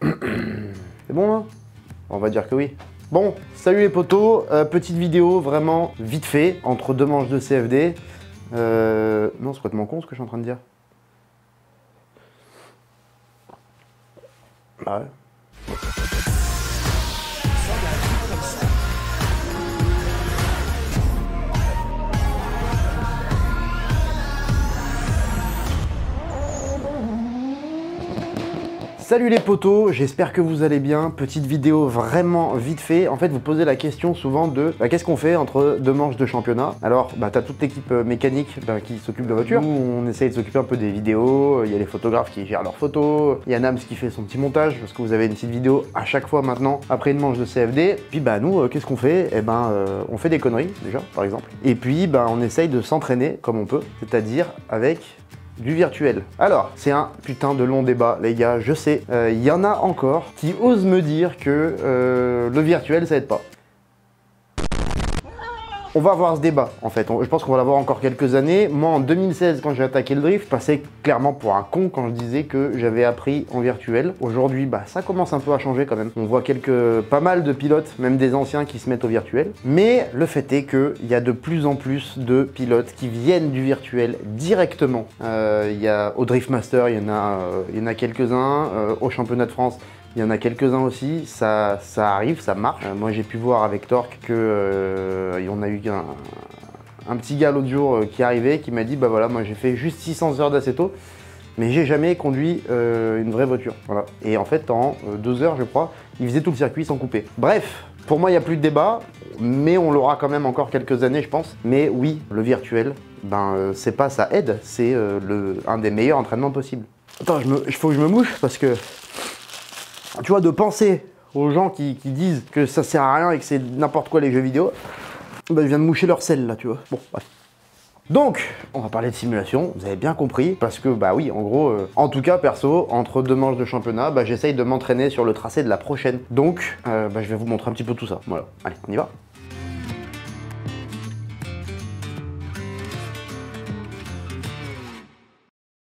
C'est bon là? On va dire que oui. Bon, salut les potos, petite vidéo vraiment vite fait, entre deux manches de CFD. Non, c'est complètement con ce que je suis en train de dire. Bah ouais. Salut les potos, j'espère que vous allez bien. Petite vidéo vraiment vite fait. En fait, vous posez la question souvent de qu'est-ce qu'on fait entre deux manches de championnat. Alors, t'as toute l'équipe mécanique qui s'occupe de la voiture. Nous, on essaye de s'occuper un peu des vidéos. Il y a les photographes qui gèrent leurs photos. Il y a Nams qui fait son petit montage parce que vous avez une petite vidéo à chaque fois maintenant après une manche de CFD. Puis nous, qu'est-ce qu'on fait? On fait des conneries déjà, par exemple. Et puis, on essaye de s'entraîner comme on peut, c'est-à-dire avec du virtuel. Alors, c'est un putain de long débat, les gars, je sais. Il y en a encore qui osent me dire que le virtuel, ça aide pas. On va avoir ce débat, en fait. Je pense qu'on va l'avoir encore quelques années. Moi, en 2016, quand j'ai attaqué le drift, je passais clairement pour un con quand je disais que j'avais appris en virtuel. Aujourd'hui, ça commence un peu à changer quand même. On voit pas mal de pilotes, même des anciens, qui se mettent au virtuel. Mais le fait est qu'il y a de plus en plus de pilotes qui viennent du virtuel directement. Au Drift Master, il y en a quelques-uns. Au Championnat de France, il y en a quelques-uns aussi, ça arrive, ça marche. Moi j'ai pu voir avec Torque que on a eu un petit gars l'autre jour qui arrivait, qui m'a dit voilà, moi j'ai fait juste 600 heures d'acéto, mais j'ai jamais conduit une vraie voiture. Voilà. Et en fait en 2 heures je crois, il faisait tout le circuit sans couper. Bref, pour moi il n'y a plus de débat, mais on l'aura quand même encore quelques années je pense. Mais oui, le virtuel, c'est pas ça aide, c'est un des meilleurs entraînements possibles. Attends, il faut que je me mouche parce que tu vois, de penser aux gens qui disent que ça sert à rien et que c'est n'importe quoi les jeux vidéo, je viens de moucher leur sel là, tu vois. Bon, bref. Donc, on va parler de simulation, vous avez bien compris, parce que oui, en gros, en tout cas perso, entre deux manches de championnat, j'essaye de m'entraîner sur le tracé de la prochaine. Donc, je vais vous montrer un petit peu tout ça. Voilà, allez, on y va.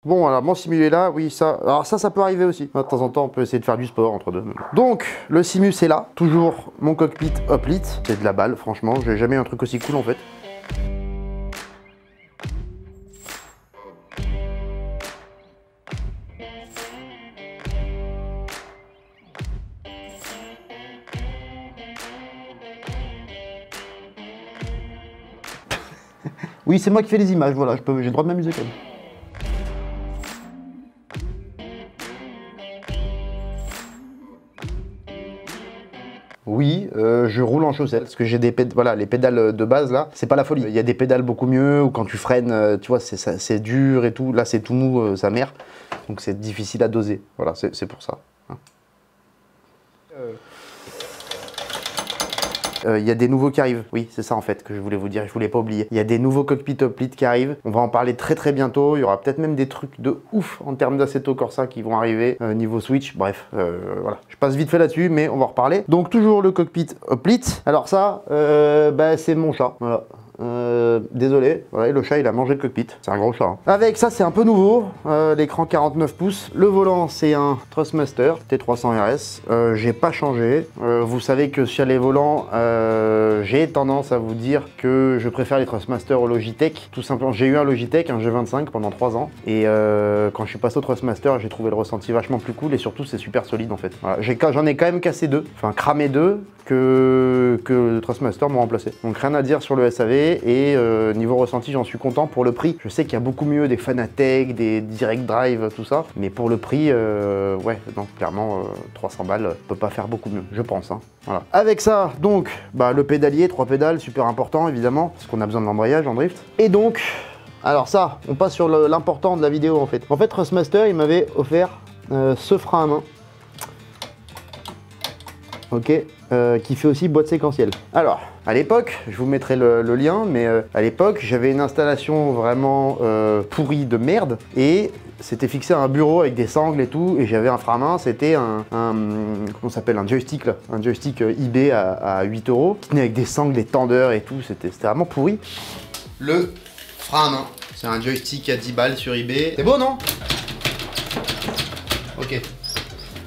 Bon, alors mon simu est là, oui, ça. Alors ça peut arriver aussi. De temps en temps, on peut essayer de faire du sport entre deux. Donc, le simu c'est là. Toujours mon cockpit Hoplite. C'est de la balle, franchement. J'ai jamais eu un truc aussi cool en fait. Oui, c'est moi qui fais les images, voilà. J'ai le droit de m'amuser quand même. Oui, je roule en chaussettes parce que j'ai des pédales, les pédales de base là, c'est pas la folie. Il y a des pédales beaucoup mieux où quand tu freines, tu vois, c'est dur et tout. Là, c'est tout mou, sa mère, donc c'est difficile à doser. Voilà, c'est pour ça. Il y a des nouveaux qui arrivent. Oui, c'est ça en fait que je voulais vous dire, je voulais pas oublier. Il y a des nouveaux cockpits Hoplite qui arrivent. On va en parler très bientôt. Il y aura peut-être même des trucs de ouf en termes d'Assetto Corsa qui vont arriver niveau Switch. Bref, voilà. Je passe vite fait là-dessus, mais on va en reparler. Donc toujours le cockpit Hoplite. Alors ça, c'est mon chat. Voilà. Désolé, voilà, le chat il a mangé le cockpit, c'est un gros chat. Hein. Avec ça c'est un peu nouveau, l'écran 49 pouces, le volant c'est un Thrustmaster T300 RS, j'ai pas changé. Vous savez que sur les volants, j'ai tendance à vous dire que je préfère les Thrustmaster au Logitech, tout simplement. J'ai eu un Logitech, un G25 pendant 3 ans, et quand je suis passé au Thrustmaster, j'ai trouvé le ressenti vachement plus cool, et surtout c'est super solide en fait. Voilà. J'en ai quand même cassé 2, enfin cramé 2, que le Thrustmaster m'a remplacé. Donc rien à dire sur le SAV, et niveau ressenti j'en suis content pour le prix. Je sais qu'il y a beaucoup mieux des Fanatec, des Direct Drive, tout ça, mais pour le prix, ouais, donc clairement 300 balles peut pas faire beaucoup mieux, je pense. Hein. Voilà. Avec ça, donc, le pédalier, 3 pédales, super important évidemment, parce qu'on a besoin de l'embrayage en drift. Et donc, alors ça, on passe sur l'important de la vidéo en fait. En fait, Thrustmaster, il m'avait offert ce frein à main. Ok, qui fait aussi boîte séquentielle. Alors, à l'époque, je vous mettrai le lien, mais à l'époque, j'avais une installation vraiment pourrie de merde, et c'était fixé à un bureau avec des sangles et tout, et j'avais un frein à main, c'était comment ça s'appelle, un joystick là, un joystick eBay à 8 €, qui venait avec des sangles, des tendeurs et tout, c'était vraiment pourri. Le frein à main, c'est un joystick à 10 balles sur eBay. C'est beau, non? Ok.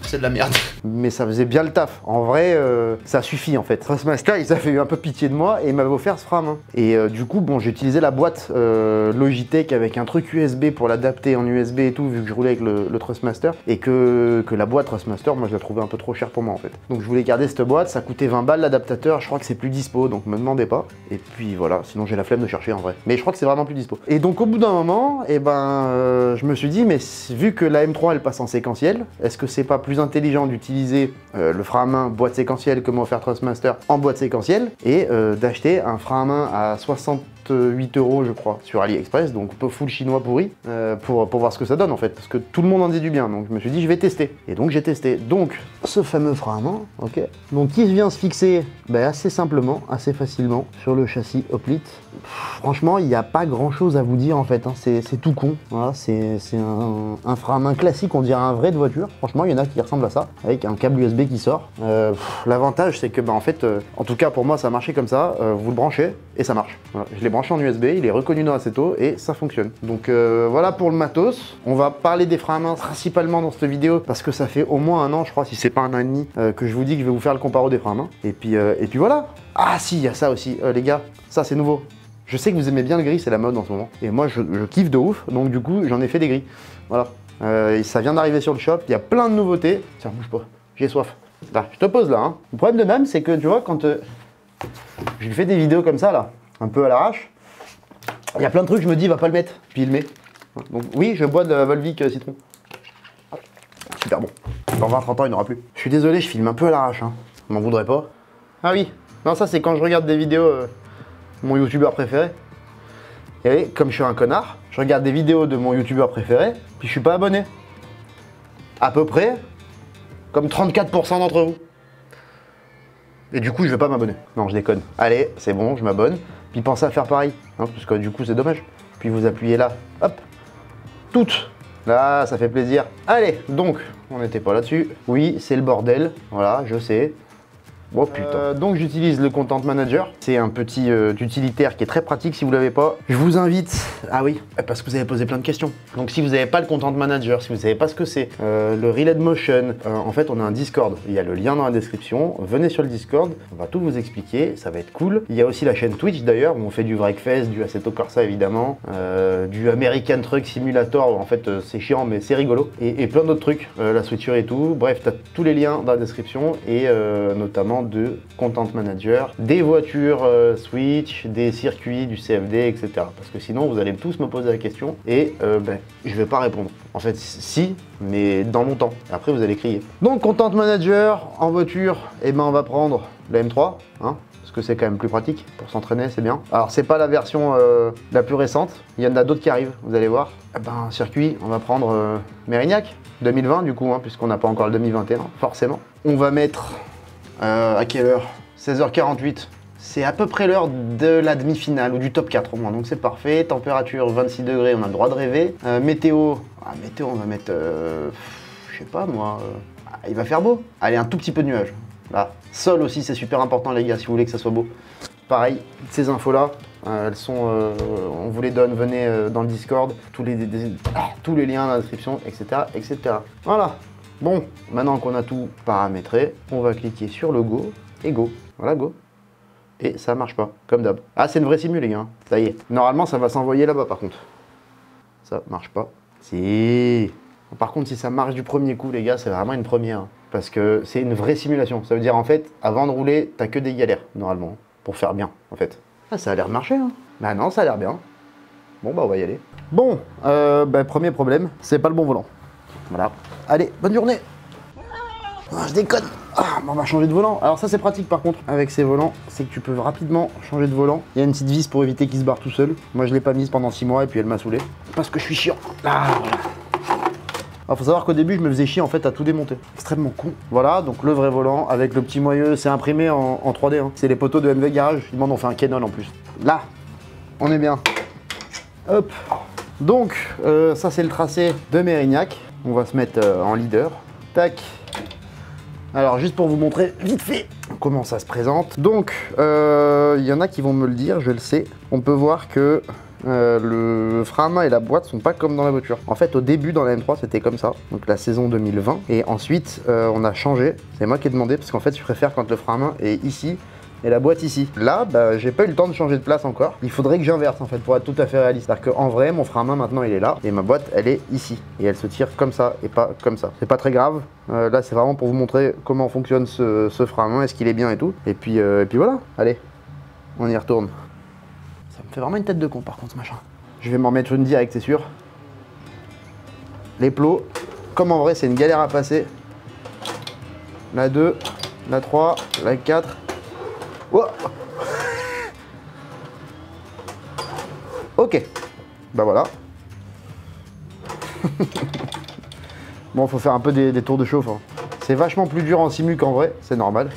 c'est de la merde. Mais ça faisait bien le taf. En vrai, ça suffit en fait. Thrustmaster, ils avaient eu un peu pitié de moi et ils m'avaient offert ce frein à main. Et du coup, bon, j'ai utilisé la boîte Logitech avec un truc USB pour l'adapter en USB et tout, vu que je roulais avec le Thrustmaster. Et que la boîte Thrustmaster, moi je la trouvais un peu trop chère pour moi en fait. Donc je voulais garder cette boîte, ça coûtait 20 balles l'adaptateur, je crois que c'est plus dispo, donc me demandez pas. Et puis voilà, sinon j'ai la flemme de chercher en vrai. Mais je crois que c'est vraiment plus dispo. Et donc au bout d'un moment, je me suis dit, mais vu que la M3 elle passe en séquentiel, est-ce que c'est pas plus intelligent d'utiliser le frein à main boîte séquentielle que m'a offert Thrustmaster en boîte séquentielle et d'acheter un frein à main à 68 € je crois sur AliExpress, donc peu full chinois pourri, pour voir ce que ça donne en fait, parce que tout le monde en dit du bien, donc je me suis dit je vais tester. Et donc j'ai testé. Donc ce fameux frein à main, ok, donc qui vient se fixer assez simplement, assez facilement sur le châssis Hoplite. Franchement, il n'y a pas grand chose à vous dire en fait, hein. C'est tout con, voilà, c'est un frein à main classique, on dirait un vrai de voiture. Franchement, il y en a qui ressemblent à ça, avec un câble USB qui sort. L'avantage, c'est que en fait, en tout cas pour moi, ça a marché comme ça, vous le branchez et ça marche. Voilà. Je l'ai branché en USB, il est reconnu dans Assetto et ça fonctionne. Donc voilà pour le matos. On va parler des freins à main principalement dans cette vidéo, parce que ça fait au moins un an, je crois, si c'est pas un an et demi, que je vous dis que je vais vous faire le comparo des freins à main. Et puis voilà. Ah si, il y a ça aussi, les gars, ça c'est nouveau. Je sais que vous aimez bien le gris, c'est la mode en ce moment. Et moi, je kiffe de ouf, donc du coup, j'en ai fait des gris. Voilà. Ça vient d'arriver sur le shop, il y a plein de nouveautés. Tiens, bouge pas, j'ai soif. Là, je te pose là. Hein. Le problème de Nam, c'est que tu vois, quand je lui fais des vidéos comme ça, là, un peu à l'arrache, il y a plein de trucs, je me dis, il va pas le mettre. Puis il le met. Donc oui, je bois de la Volvic citron. Super bon. Dans 20-30 ans, il n'y en aura plus. Je suis désolé, je filme un peu à l'arrache. Hein. On m'en voudrait pas. Ah oui, non, ça c'est quand je regarde des vidéos... mon youtubeur préféré. Et comme je suis un connard, je regarde des vidéos de mon youtubeur préféré, puis je suis pas abonné. À peu près comme 34% d'entre vous. Et du coup, je vais pas m'abonner. Non, je déconne. Allez, c'est bon, je m'abonne. Puis pensez à faire pareil, hein, parce que du coup, c'est dommage. Puis vous appuyez là, hop, toutes. Là, ça fait plaisir. Allez, donc, on n'était pas là-dessus. Oui, c'est le bordel. Voilà, je sais. Oh putain. Donc j'utilise le Content Manager. C'est un petit utilitaire qui est très pratique si vous l'avez pas. Je vous invite, ah oui, parce que vous avez posé plein de questions. Donc si vous n'avez pas le Content Manager, si vous savez pas ce que c'est, le Relay Motion, en fait on a un Discord. Il y a le lien dans la description. Venez sur le Discord, on va tout vous expliquer, ça va être cool. Il y a aussi la chaîne Twitch d'ailleurs où on fait du Wreckfest, du Assetto Corsa évidemment, du American Truck Simulator. En fait c'est chiant mais c'est rigolo. Et plein d'autres trucs, la switcher et tout. Bref, tu as tous les liens dans la description et notamment de Content Manager, des voitures Switch, des circuits, du CFD, etc. Parce que sinon vous allez tous me poser la question et je vais pas répondre. En fait si, mais dans longtemps. Après vous allez crier. Donc Content Manager en voiture, on va prendre la M3, hein, parce que c'est quand même plus pratique pour s'entraîner, c'est bien. Alors c'est pas la version la plus récente, il y en a d'autres qui arrivent, vous allez voir. Circuit, on va prendre Mérignac 2020 du coup, hein, puisqu'on n'a pas encore le 2021, forcément. On va mettre à quelle heure? 16h48. C'est à peu près l'heure de la demi-finale ou du top 4 au moins, donc c'est parfait. Température 26 degrés, on a le droit de rêver. Météo, météo on va mettre, je sais pas moi, il va faire beau. Allez, un tout petit peu de nuages. Là. Sol aussi, c'est super important les gars, si vous voulez que ça soit beau. Pareil, ces infos là, elles sont, on vous les donne, venez dans le Discord, tous les liens dans la description, etc. etc. Voilà. Bon, maintenant qu'on a tout paramétré, on va cliquer sur le Go et Go. Voilà, Go. Et ça marche pas, comme d'hab. Ah, c'est une vraie simu, les gars. Ça y est. Normalement, ça va s'envoyer là-bas, par contre. Ça marche pas. Si. Par contre, si ça marche du premier coup, les gars, c'est vraiment une première. Hein, parce que c'est une vraie simulation. Ça veut dire, en fait, avant de rouler, t'as que des galères, normalement, pour faire bien, en fait. Ah, ça a l'air de marcher, hein. Bah non, ça a l'air bien. Bon, bah, on va y aller. Bon, premier problème, c'est pas le bon volant. Voilà. Allez, bonne journée. Je déconne. On va changer de volant. Alors ça c'est pratique par contre avec ces volants, c'est que tu peux rapidement changer de volant. Il y a une petite vis pour éviter qu'il se barre tout seul. Moi je l'ai pas mise pendant 6 mois et puis elle m'a saoulé. Parce que je suis chiant. Voilà. Alors faut savoir qu'au début je me faisais chier en fait à tout démonter. Extrêmement con. Voilà, donc le vrai volant avec le petit moyeu, c'est imprimé en 3D. Hein. C'est les poteaux de MV Garage. Ils m'en ont fait un Canon en plus. Là, on est bien. Hop. Donc ça c'est le tracé de Mérignac. On va se mettre en leader. Tac. Alors juste pour vous montrer vite fait comment ça se présente. Donc il y en a qui vont me le dire, je le sais. On peut voir que le frein à main et la boîte sont pas comme dans la voiture. En fait, au début dans la M3 c'était comme ça, donc la saison 2020, et ensuite on a changé. C'est moi qui ai demandé parce qu'en fait je préfère quand le frein à main est ici et la boîte ici. Là, bah, j'ai pas eu le temps de changer de place encore. Il faudrait que j'inverse en fait pour être tout à fait réaliste. C'est-à-dire qu'en vrai, mon frein à main maintenant il est là et ma boîte elle est ici. Et elle se tire comme ça et pas comme ça. C'est pas très grave. Là, c'est vraiment pour vous montrer comment fonctionne ce frein à main, est-ce qu'il est bien et tout. Et puis voilà, allez, on y retourne. Ça me fait vraiment une tête de con par contre, machin. Je vais m'en mettre une direct, c'est sûr. Les plots, comme en vrai, c'est une galère à passer. La 2, la 3, la 4. Oh. Ok, bah voilà. Bon, faut faire un peu des tours de chauffe. Hein. C'est vachement plus dur en simu qu'en vrai, c'est normal.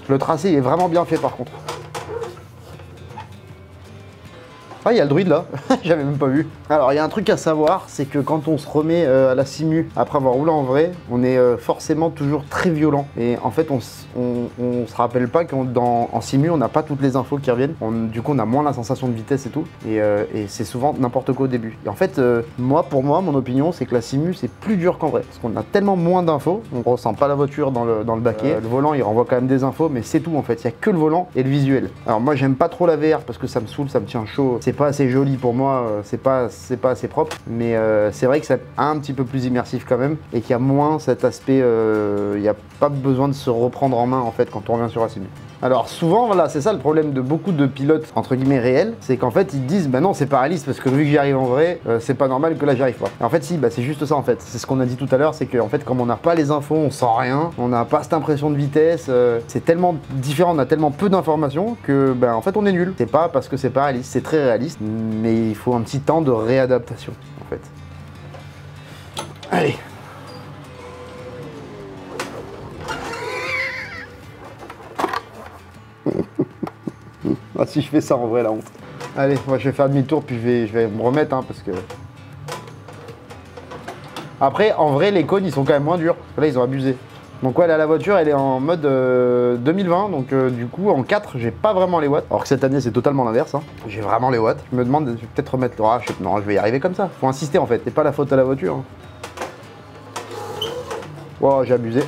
Le tracé est vraiment bien fait par contre. Ah, il y a le druide là, j'avais même pas vu. Alors, il y a un truc à savoir, c'est que quand on se remet à la simu après avoir roulé en vrai, on est forcément toujours très violent. Et en fait, on se rappelle pas qu'en simu, on n'a pas toutes les infos qui reviennent. Du coup, on a moins la sensation de vitesse et tout. Et c'est souvent n'importe quoi au début. Et en fait, pour moi, mon opinion, c'est que la simu, c'est plus dur qu'en vrai. Parce qu'on a tellement moins d'infos, on ressent pas la voiture dans le baquet. Le volant, il renvoie quand même des infos, mais c'est tout en fait. Il y a que le volant et le visuel. Alors moi, j'aime pas trop la VR parce que ça me saoule, ça me tient chaud. C'est pas assez joli pour moi, c'est pas assez propre, mais c'est vrai que c'est un petit peu plus immersif quand même et qu'il y a moins cet aspect, il n'y a pas besoin de se reprendre en main en fait quand on revient sur la simu. Alors souvent, voilà, c'est ça le problème de beaucoup de pilotes entre guillemets réels, c'est qu'en fait ils disent bah non c'est pas réaliste parce que vu que j'y arrive en vrai, c'est pas normal que là j'y arrive pas. Et en fait si, bah c'est juste ça en fait, c'est ce qu'on a dit tout à l'heure, c'est qu'en fait comme on n'a pas les infos, on sent rien, on n'a pas cette impression de vitesse, c'est tellement différent, on a tellement peu d'informations que bah en fait on est nul. C'est pas parce que c'est pas réaliste, c'est très réaliste, mais il faut un petit temps de réadaptation en fait. Allez. Ah, si je fais ça en vrai, la honte. Allez, moi je vais faire demi-tour puis je vais me remettre hein, parce que. Après, en vrai, les cônes ils sont quand même moins durs. Là, ils ont abusé. Donc, ouais, là, la voiture elle est en mode 2020. Donc, du coup, en 4, j'ai pas vraiment les watts. Alors que cette année, c'est totalement l'inverse. Hein. J'ai vraiment les watts. Je me demande, je vais peut-être remettre. Ah, non, je vais y arriver comme ça. Faut insister en fait. C'est pas la faute à la voiture. Hein. Oh, j'ai abusé.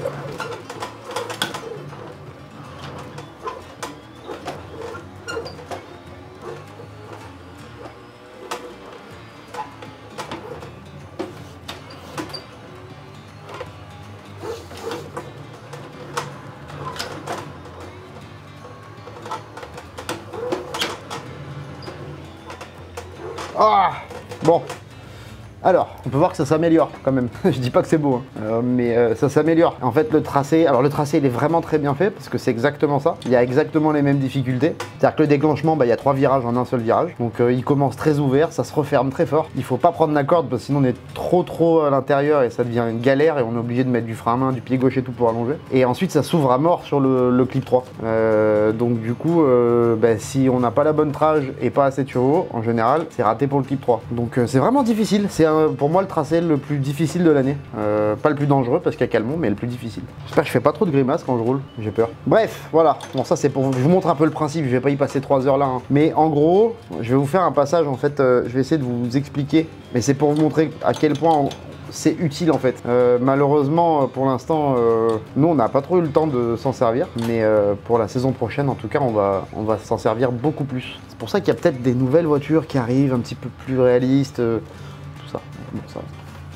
Ah bon. Alors, on peut voir que ça s'améliore quand même. Je dis pas que c'est beau, hein. Mais ça s'améliore. En fait, le tracé, il est vraiment très bien fait parce que c'est exactement ça. Il y a exactement les mêmes difficultés. C'est-à-dire que le déclenchement, bah, il y a 3 virages en un seul virage. Donc il commence très ouvert, ça se referme très fort. Il faut pas prendre la corde parce que sinon on est trop à l'intérieur et ça devient une galère et on est obligé de mettre du frein à main, du pied gauche et tout pour allonger. Et ensuite, ça s'ouvre à mort sur le clip 3. Donc du coup, bah, si on n'a pas la bonne trage et pas assez de chevaux, en général, c'est raté pour le clip 3. Donc c'est vraiment difficile. C'est pour moi le tracé le plus difficile de l'année. Pas le plus dangereux parce qu'il y a Calmont, mais le plus difficile. J'espère que je fais pas trop de grimaces quand je roule, j'ai peur. Bref, voilà. Bon, ça c'est pour vous. Je vous montre un peu le principe, je vais pas y passer 3 heures là. Hein. Mais en gros, je vais vous faire un passage en fait, je vais essayer de vous expliquer. Mais c'est pour vous montrer à quel point c'est utile en fait. Malheureusement, pour l'instant, nous on n'a pas trop eu le temps de s'en servir. Mais pour la saison prochaine, en tout cas, on va s'en servir beaucoup plus. C'est pour ça qu'il y a peut-être des nouvelles voitures qui arrivent un petit peu plus réalistes. Ça. Bon, ça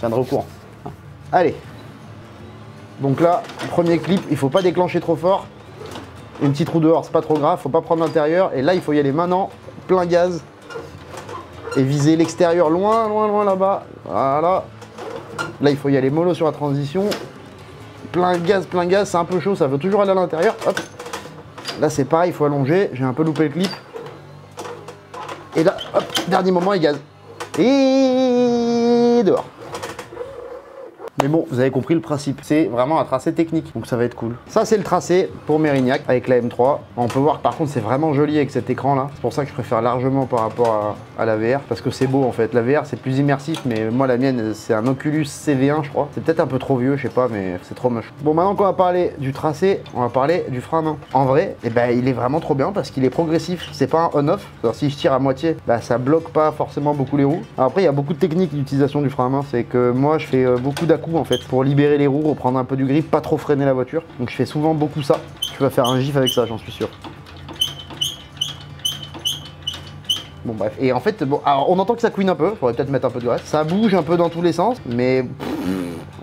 viendra au courant. Allez. Donc là, premier clip, il faut pas déclencher trop fort. Une petite roue dehors, c'est pas trop grave, faut pas prendre l'intérieur. Et là, il faut y aller maintenant, plein gaz. Et viser l'extérieur loin là-bas. Voilà. Là, il faut y aller mollo sur la transition. Plein gaz, c'est un peu chaud, ça veut toujours aller à l'intérieur. Hop. Là, c'est pareil, il faut allonger. J'ai un peu loupé le clip. Et là, hop, dernier moment, il gaz. Et dehors. Mais bon, vous avez compris le principe. C'est vraiment un tracé technique, donc ça va être cool. Ça, c'est le tracé pour Mérignac avec la M3. On peut voir que par contre, c'est vraiment joli avec cet écran là. C'est pour ça que je préfère largement par rapport à la VR, parce que c'est beau en fait. La VR, c'est plus immersif, mais moi, la mienne, c'est un Oculus CV1, je crois. C'est peut-être un peu trop vieux, je sais pas, mais c'est trop moche. Bon, maintenant qu'on va parler du tracé, on va parler du frein à main. En vrai, eh ben, il est vraiment trop bien parce qu'il est progressif. C'est pas un on-off. Si je tire à moitié, bah, ça bloque pas forcément beaucoup les roues. Alors après, il y a beaucoup de techniques d'utilisation du frein à main. C'est que moi, je fais beaucoup d'à-coups en fait pour libérer les roues, reprendre un peu du grip, pas trop freiner la voiture. Donc je fais souvent beaucoup ça. Tu vas faire un gif avec ça, j'en suis sûr. Bon bref, et en fait, bon, alors on entend que ça couine un peu, faudrait peut-être mettre un peu de graisse. Ça bouge un peu dans tous les sens, mais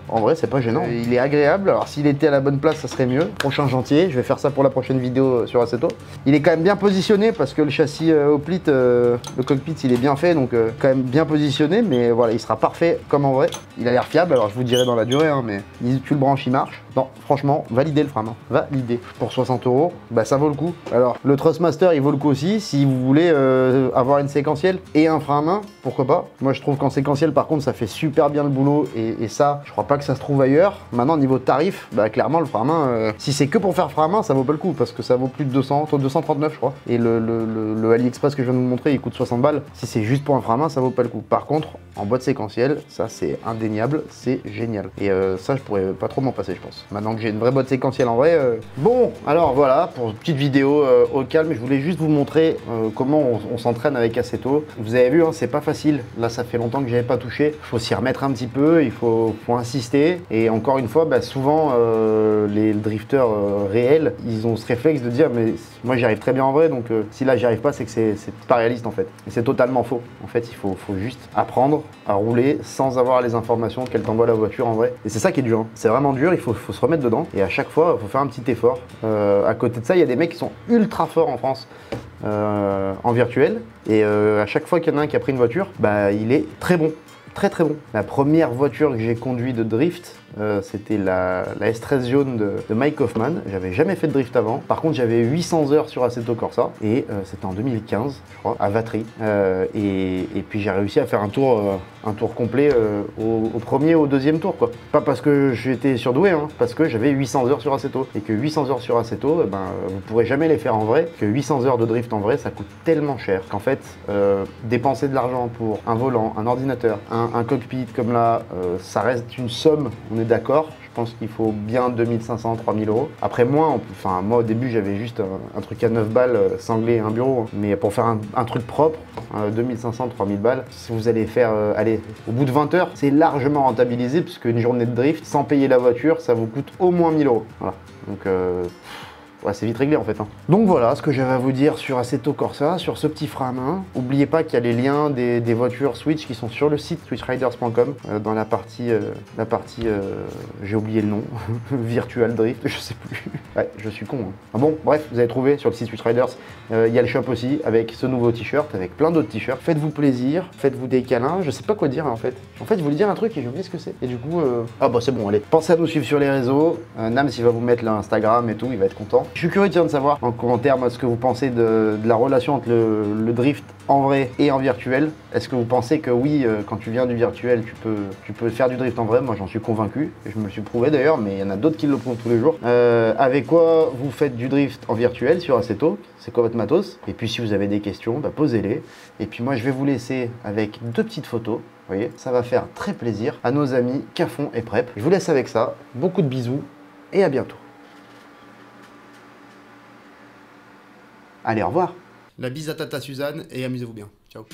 en vrai c'est pas gênant. Il est agréable, alors s'il était à la bonne place ça serait mieux. Prochain chantier, je vais faire ça pour la prochaine vidéo sur Assetto. Il est quand même bien positionné parce que le châssis Hoplite, le cockpit il est bien fait, donc quand même bien positionné, mais voilà, il sera parfait comme en vrai. Il a l'air fiable, alors je vous dirai dans la durée, hein, mais tu le branches, il marche. Non, franchement, validez le frein à main, validez. Pour 60 €, bah ça vaut le coup. Alors le Thrustmaster il vaut le coup aussi, si vous voulez avoir une séquentielle et un frein à main, pourquoi pas. Moi je trouve qu'en séquentielle par contre ça fait super bien le boulot et ça, je crois pas que ça se trouve ailleurs. Maintenant niveau tarif, bah clairement le frein à main, si c'est que pour faire frein à main, ça vaut pas le coup parce que ça vaut plus de 200, 239 je crois. Et le AliExpress que je viens de vous montrer, il coûte 60 balles. Si c'est juste pour un frein à main, ça vaut pas le coup. Par contre, en boîte séquentielle, ça c'est indéniable, c'est génial. Et ça je pourrais pas trop m'en passer je pense. Maintenant que j'ai une vraie boîte séquentielle en vrai. Bon, alors voilà, pour une petite vidéo au calme, je voulais juste vous montrer comment on s'entraîne avec Assetto. Vous avez vu, hein, c'est pas facile. Là, ça fait longtemps que j'avais pas touché. Il faut s'y remettre un petit peu, il faut insister. Et encore une fois, bah, souvent, les drifters réels, ils ont ce réflexe de dire, mais moi j'y arrive très bien en vrai, donc si là j'y arrive pas, c'est que c'est pas réaliste en fait. Et c'est totalement faux. En fait, il faut juste apprendre à rouler sans avoir les informations qu'elle t'envoie la voiture en vrai. Et c'est ça qui est dur. Hein. C'est vraiment dur, il faut se remettre dedans. Et à chaque fois, il faut faire un petit effort. À côté de ça, il y a des mecs qui sont ultra forts en France en virtuel. Et à chaque fois qu'il y en a un qui a pris une voiture, bah, il est très bon. Très très bon. La première voiture que j'ai conduite de drift, c'était la S13 jaune de Mike Hoffman. J'avais jamais fait de drift avant. Par contre, j'avais 800 heures sur Assetto Corsa et c'était en 2015, je crois, à Vatry. Et puis j'ai réussi à faire un tour complet au premier et au deuxième tour, quoi. Pas parce que j'étais surdoué, hein, parce que j'avais 800 heures sur Assetto. Et que 800 heures sur Assetto, eh ben, vous pourrez jamais les faire en vrai. Que 800 heures de drift en vrai, ça coûte tellement cher qu'en fait, dépenser de l'argent pour un volant, un ordinateur, un cockpit comme là, ça reste une somme, on est d'accord. Je pense qu'il faut bien 2500, 3000 €. Après moi au début j'avais juste un truc à 9 balles, sanglé, un bureau. Hein. Mais pour faire un truc propre, 2500, 3000 balles, si vous allez faire, allez, au bout de 20 heures, c'est largement rentabilisé puisque une journée de drift, sans payer la voiture, ça vous coûte au moins 1000 €. Voilà. Donc ouais, c'est vite réglé en fait. Hein. Donc voilà ce que j'avais à vous dire sur Assetto Corsa, sur ce petit frein à main. N'oubliez pas qu'il y a les liens des voitures Switch qui sont sur le site switchriders.com dans la partie j'ai oublié le nom, Virtual Drift, je sais plus. Ouais, je suis con. Hein. Ah bon, bref, vous avez trouvé sur le site Switch Riders, il y a le shop aussi avec ce nouveau t-shirt, avec plein d'autres t-shirts. Faites-vous plaisir, faites-vous des câlins, je sais pas quoi dire en fait. En fait, je voulais dire un truc et j'ai oublié ce que c'est. Et du coup, ah bah c'est bon, allez. Pensez à nous suivre sur les réseaux. Nams, il va vous mettre l'Instagram et tout, il va être content. Je suis curieux de savoir en commentaire moi, ce que vous pensez de la relation entre le drift en vrai et en virtuel. Est-ce que vous pensez que oui, quand tu viens du virtuel, tu peux faire du drift en vrai? Moi j'en suis convaincu, je me le suis prouvé d'ailleurs, mais il y en a d'autres qui le prouvent tous les jours. Avec quoi vous faites du drift en virtuel sur Assetto? C'est quoi votre matos? Et puis si vous avez des questions, bah, posez-les. Et puis moi je vais vous laisser avec 2 petites photos. Vous voyez, ça va faire très plaisir à nos amis Cafon et Prep. Je vous laisse avec ça, beaucoup de bisous et à bientôt. Allez, au revoir. La bise à Tata Suzanne et amusez-vous bien. Ciao.